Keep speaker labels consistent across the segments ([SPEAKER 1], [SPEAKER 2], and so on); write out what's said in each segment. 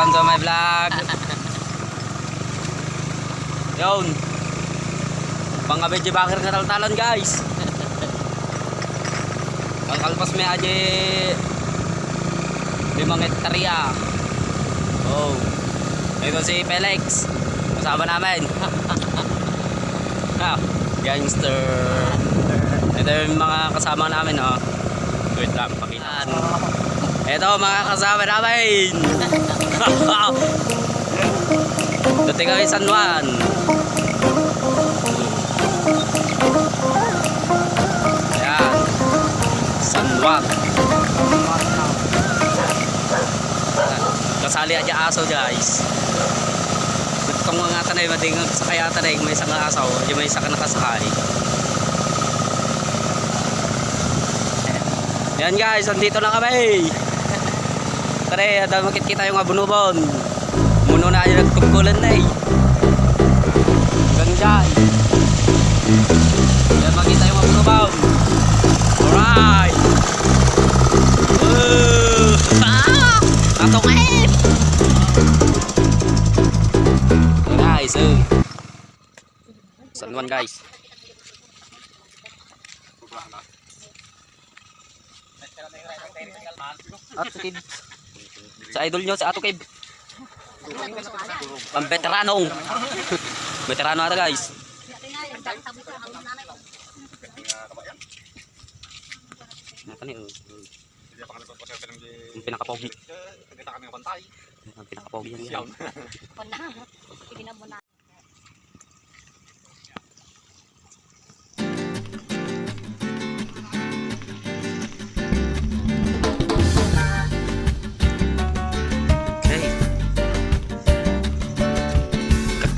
[SPEAKER 1] Welcome to my vlog. Yun. Pang-abedyo bakir ka taltalan guys. Kalkalpas may aje 5 hektarya. Oh. Ito si Felix. Kasama namin. Gangster. Ito yung mga kasama namin, oh. Wait lang, pakita. Ito mga kasama namin. Dati kami San Juan. Ayan. San Juan. Kasali aja aso guys. Itong mga tanay madingag sa kaya tanay may isang asaw, may isa ka nakasakay. Yan guys, andito na kami. Tara, ada makikita yung abunubon. Muno na aja nagtungkulan na eh. Ganyan. Yan makita yung abunubon. Alright. Atong eh. Guys, San Juan guys. At sa Kib. Sa idol nyo, sa Ato Kib. Ang veteranong. Veterano ata guys. Ang pinakapogi. Ang pinakapogi yan.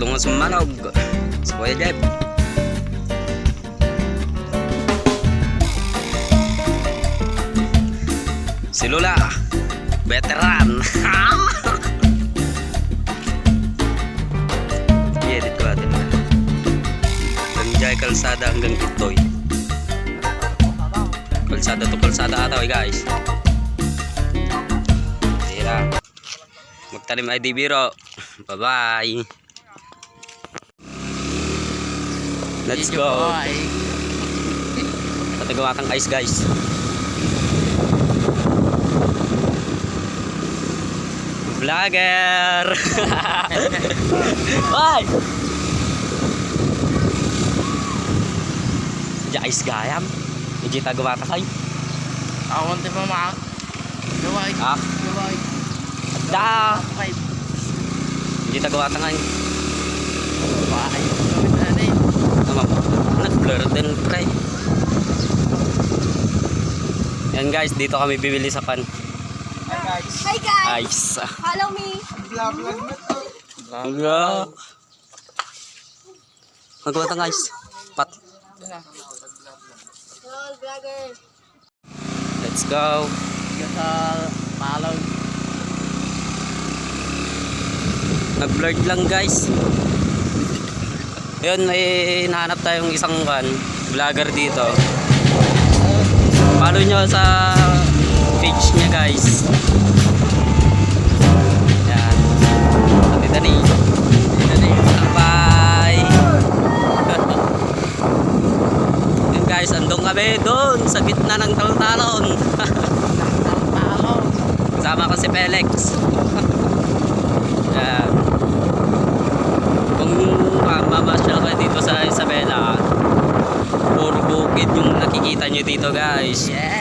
[SPEAKER 1] Lungo sumanog si Kuya Jeff. Si Lula veteran. I-edit ko natin Ganjay kalsada hanggang Itoy. Kalsada to kalsada ata guys. Tira magtanim ID biro. Bye bye. Let's go. Patagawa kang ice guys. Vlogger. Ay. Ja ice gayam. Iji tagawa ka kay.
[SPEAKER 2] Awon ti mama. Gaway. Gaway.
[SPEAKER 1] Da. Iji tagawa ka kay.
[SPEAKER 2] Why?
[SPEAKER 1] Nag-blur din pre. Yan guys, dito kami bibili sa pan.
[SPEAKER 2] Hi guys.
[SPEAKER 3] Hi guys.
[SPEAKER 1] Ice.
[SPEAKER 3] Follow me.
[SPEAKER 1] Vlog. Magawa tang ice. Pat.
[SPEAKER 3] Hello, vlogger.
[SPEAKER 1] Let's go.
[SPEAKER 2] Sa Palaw.
[SPEAKER 1] Nag-blurred lang guys. Yun, may hinahanap tayong isang vlogger dito. Follow nyo sa page niya guys. Yan. Dani. Bye. Yun guys, andong kami doon sa gitna ng talon-talon. Kasama ko si Felix. Yan. Kung mamasyal kayo dito sa Isabela, puro bukid yung nakikita nyo dito guys.
[SPEAKER 2] Yeah.